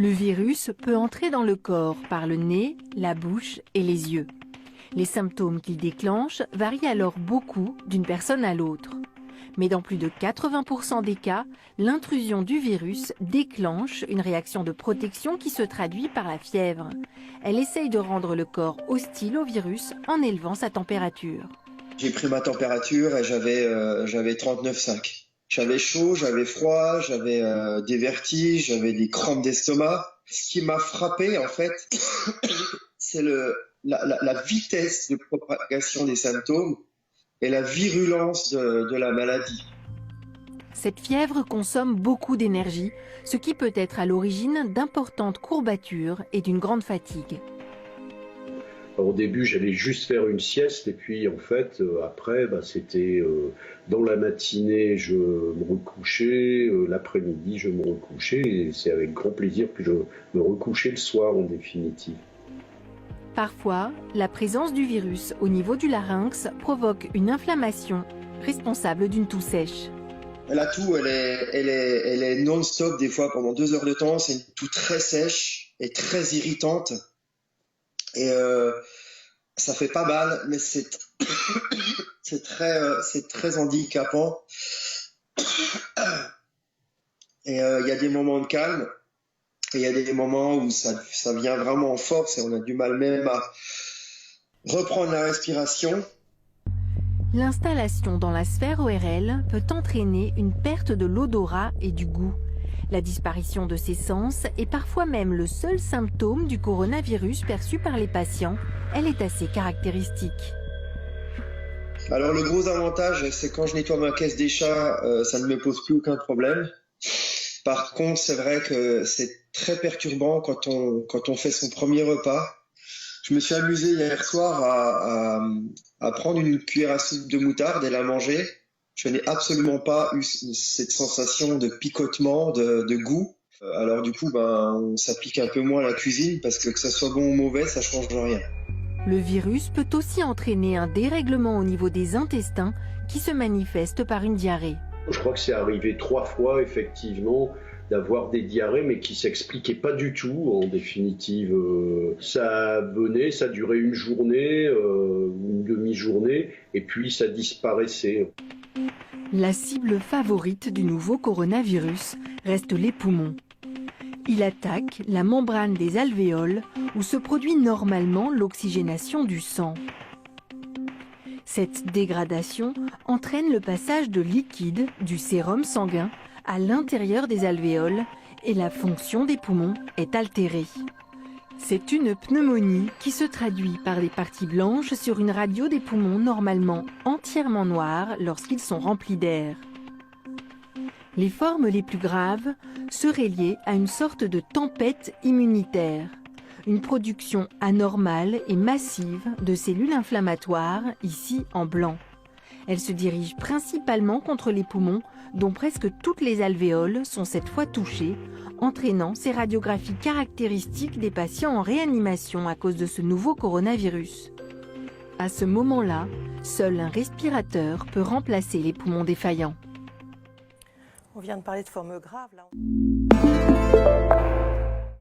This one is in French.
Le virus peut entrer dans le corps par le nez, la bouche et les yeux. Les symptômes qu'il déclenche varient alors beaucoup d'une personne à l'autre. Mais dans plus de 80% des cas, l'intrusion du virus déclenche une réaction de protection qui se traduit par la fièvre. Elle essaye de rendre le corps hostile au virus en élevant sa température. J'ai pris ma température et j'avais 39,5. J'avais chaud, j'avais froid, j'avais des vertiges, j'avais des crampes d'estomac. Ce qui m'a frappé, en fait, c'est la vitesse de propagation des symptômes et la virulence de la maladie. Cette fièvre consomme beaucoup d'énergie, ce qui peut être à l'origine d'importantes courbatures et d'une grande fatigue. Au début, j'allais juste faire une sieste et puis en fait, après, c'était dans la matinée, je me recouchais, l'après-midi, je me recouchais et c'est avec grand plaisir que je me recouchais le soir en définitive. Parfois, la présence du virus au niveau du larynx provoque une inflammation responsable d'une toux sèche. La toux, elle est non-stop des fois pendant 2 heures de temps. C'est une toux très sèche et très irritante. Et ça fait pas mal, mais c'est très handicapant. Et il y a des moments de calme, et il y a des moments où ça vient vraiment en force et on a du mal même à reprendre la respiration. L'installation dans la sphère ORL peut entraîner une perte de l'odorat et du goût. La disparition de ces sens est parfois même le seul symptôme du coronavirus perçu par les patients. Elle est assez caractéristique. Alors le gros avantage, c'est quand je nettoie ma caisse des chats, ça ne me pose plus aucun problème. Par contre, c'est vrai que c'est très perturbant quand on fait son premier repas. Je me suis amusé hier soir à prendre une cuillère à soupe de moutarde et la manger. Je n'ai absolument pas eu cette sensation de picotement, de goût. Alors du coup, ça pique un peu moins la cuisine parce que ça soit bon ou mauvais, ça change rien. Le virus peut aussi entraîner un dérèglement au niveau des intestins qui se manifeste par une diarrhée. Je crois que c'est arrivé 3 fois, effectivement, d'avoir des diarrhées, mais qui ne s'expliquaient pas du tout, en définitive. Ça venait, ça durait une journée, une demi-journée, et puis ça disparaissait. La cible favorite du nouveau coronavirus reste les poumons. Il attaque la membrane des alvéoles où se produit normalement l'oxygénation du sang. Cette dégradation entraîne le passage de liquide du sérum sanguin à l'intérieur des alvéoles et la fonction des poumons est altérée. C'est une pneumonie qui se traduit par des parties blanches sur une radio des poumons normalement entièrement noires lorsqu'ils sont remplis d'air. Les formes les plus graves seraient liées à une sorte de tempête immunitaire, une production anormale et massive de cellules inflammatoires, ici en blanc. Elle se dirige principalement contre les poumons, dont presque toutes les alvéoles sont cette fois touchées, entraînant ces radiographies caractéristiques des patients en réanimation à cause de ce nouveau coronavirus. À ce moment-là, seul un respirateur peut remplacer les poumons défaillants. On vient de parler de formes graves là.